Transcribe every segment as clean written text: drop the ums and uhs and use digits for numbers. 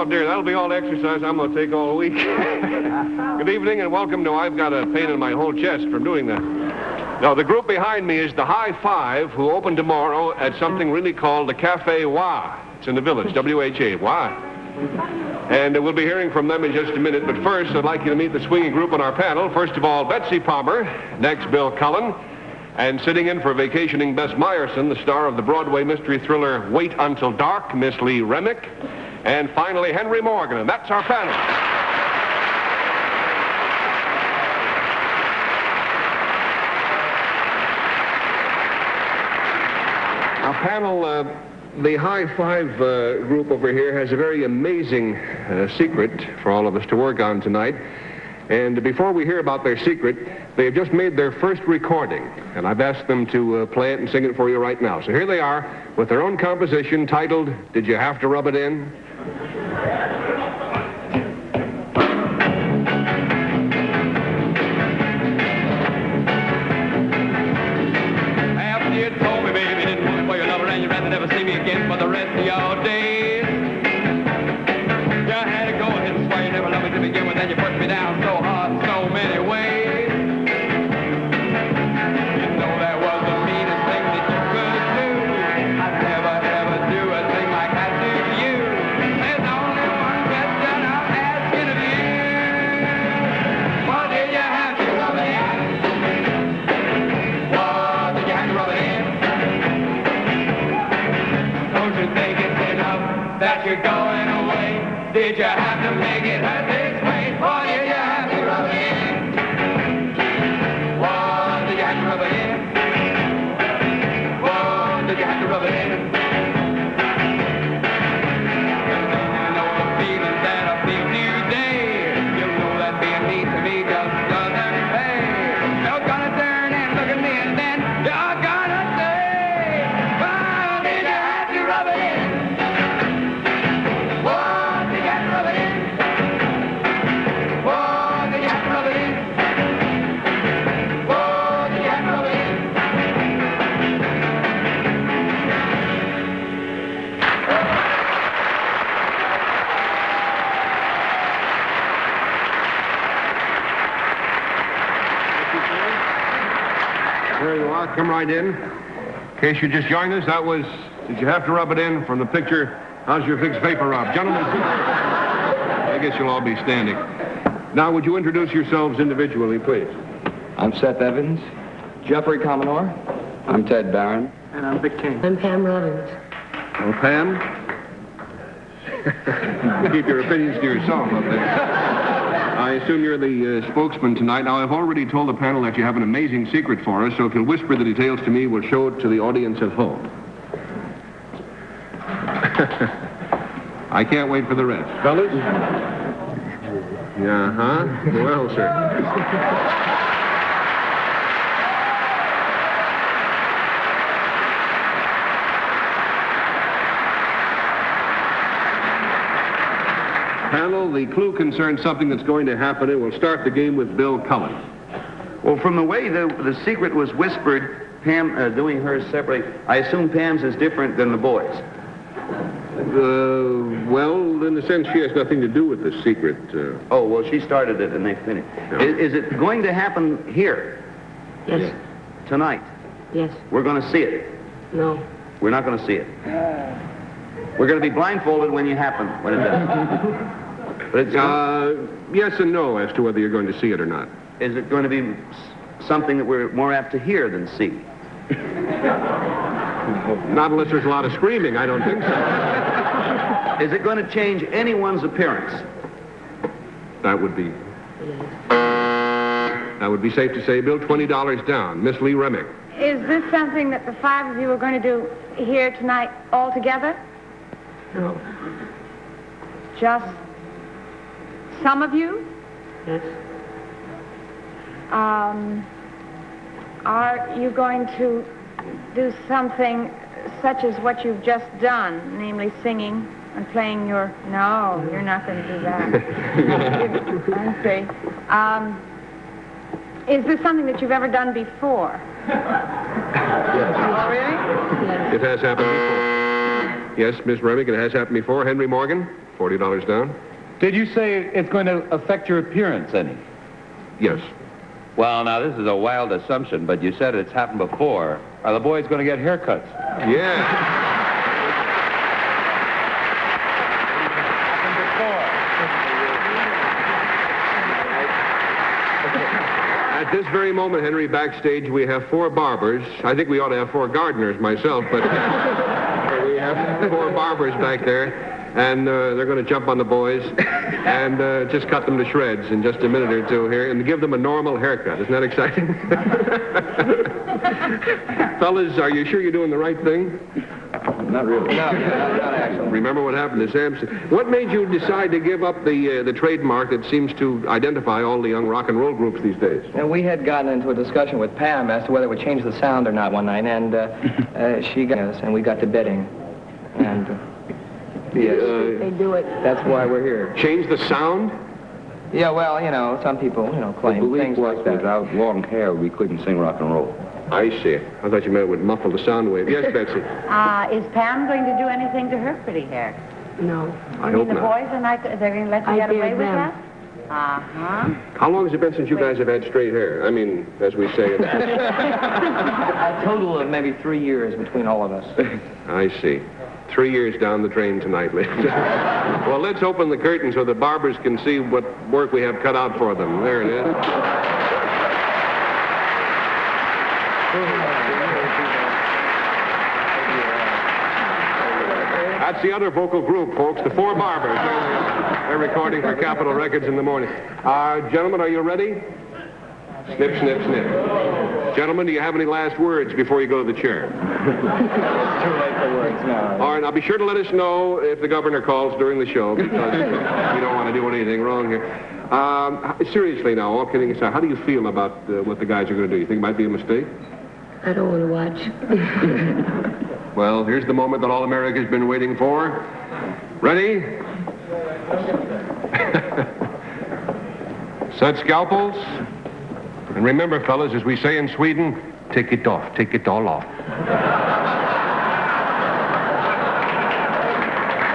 Oh, dear, that'll be all the exercise I'm going to take all week. Good evening and welcome to I've Got a Pain in My Whole Chest from doing that. Now, the group behind me is the High Five, who open tomorrow at something really called the Cafe Wha. It's in the Village, W-H-A, Wha. And we'll be hearing from them in just a minute. But first, I'd like you to meet the swinging group on our panel. First of all, Betsy Palmer. Next, Bill Cullen. And sitting in for vacationing Bess Myerson, the star of the Broadway mystery thriller Wait Until Dark, Miss Lee Remick. And finally, Henry Morgan. And that's our panel. Our panel, the High Five group over here has a very amazing secret for all of us to work on tonight. And before we hear about their secret, they have just made their first recording. And I've asked them to play it and sing it for you right now. So here they are with their own composition titled, Did You Have to Rub It In? After you told me, baby, didn't want me for your lover and you'd rather never see me again for the rest of your days. You had to go ahead and swear you never loved me to begin with, and you put me down so hard in so many ways. You know that was the meanest thing that you could do. I'd never, ever do a thing like I do to you. There's only one question I'm asking of you. What did you have to rub it in? What did you have to rub it in? Don't you think it's enough that you're going away? Did you have to make it hurt this way? What did you have to rub it in? What did you have to rub it in? What did you have to rub it in? You know the feeling that I feel today. You know that being mean to me just doesn't pay. You're gonna turn and look at me and then you're gonna say, what did you have to rub it in? What did you have to rub it in? What did you have to rub it in? What did you have to rub it in? There you are. Come right in. In case you just joined us, that was Did You Have to Rub It In from the picture How's Your Fixed Vapor Rub? Gentlemen, I guess you'll all be standing. Now, would you introduce yourselves individually, please? I'm Seth Evans. Jeffrey Commodore. I'm Ted Barron. And I'm Vic King. I'm Pam Robbins. Well, Pam? Keep your opinions to yourself up there. I assume you're the spokesman tonight. Now, I've already told the panel that you have an amazing secret for us, so if you'll whisper the details to me, we'll show it to the audience at home. I can't wait for the rest. Fellas? Uh-huh. Well, sir. Panel, the clue concerns something that's going to happen, and we'll start the game with Bill Cullen. Well, from the way the secret was whispered, Pam doing hers separately, I assume Pam's is different than the boys. Well, in a sense, she has nothing to do with the secret. Oh, well, she started it and they finished. No. Is it going to happen here? Yes. Tonight? Yes. We're going to see it. No. We're not going to see it. We're going to be blindfolded when it does. But it's yes and no as to whether you're going to see it or not. Is it going to be something that we're more apt to hear than see? Not unless there's a lot of screaming, I don't think so. Is it going to change anyone's appearance? That would be safe to say. Bill, $20 down. Miss Lee Remick. Is this something that the five of you are going to do here tonight all together? No. Just some of you? Yes. Are you going to do something such as what you've just done, namely singing and playing your... No, you're not going to do that. I see. Is this something that you've ever done before? Yes. Oh, really? Yes. It has happened before. Yes, Miss Remick, it has happened before. Henry Morgan? $40 down? Did you say it's going to affect your appearance any? Yes. Well, now, this is a wild assumption, but you said it's happened before. Are the boys going to get haircuts? Yeah. At this very moment, Henry, backstage, we have 4 barbers. I think we ought to have 4 gardeners myself, but we have 4 barbers back there, and they're going to jump on the boys and just cut them to shreds in just a minute or two here and give them a normal haircut. Isn't that exciting? Fellas, are you sure you're doing the right thing? Not really. No, not actually. Remember what happened to Samson? What made you decide to give up the trademark that seems to identify all the young rock and roll groups these days? And we had gotten into a discussion with Pam as to whether it would change the sound or not one night, and she got us, and we got to bidding. And They do it. that's why we're here. Change the sound? Yeah, well, some people, claim Belief things was like that. without long hair, we couldn't sing rock and roll. I see. I thought you meant it would muffle the sound wave. Yes, Betsy? Is Pam going to do anything to her pretty hair? No. I hope The not. boys are not, they're going to let you I get away dare with them. that? Uh-huh. How long has it been since you guys have had straight hair? I mean, as we say. A total of maybe 3 years between all of us. I see. 3 years down the drain tonight, ladies. Well, let's open the curtain so the barbers can see what work we have cut out for them. There it is. That's the other vocal group, folks, the 4 barbers. They're recording for Capitol Records in the morning. Gentlemen, are you ready? Snip, snip, snip. Gentlemen, do you have any last words before you go to the chair? Too late for words now. All right, now be sure to let us know if the governor calls during the show, because we don't want to do anything wrong here. Seriously now, all kidding aside, how do you feel about what the guys are going to do? You think it might be a mistake? I don't want to watch. Well, here's the moment that all America's been waiting for. Ready? Set scalpels. And remember, fellas, as we say in Sweden, take it off, take it all off.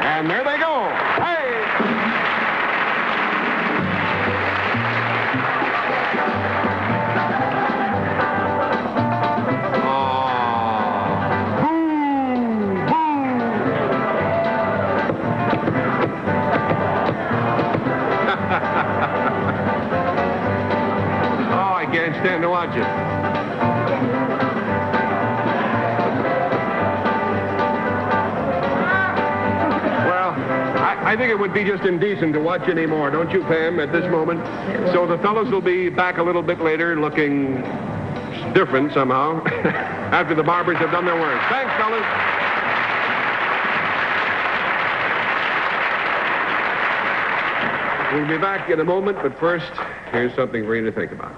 And there they go. Hey! Oh, I can't stand to watch it. Well, I think it would be just indecent to watch anymore, don't you, Pam, at this moment? So the fellows will be back a little bit later looking different somehow after the barbers have done their work. Thanks, fellas. We'll be back in a moment, but first, here's something for you to think about.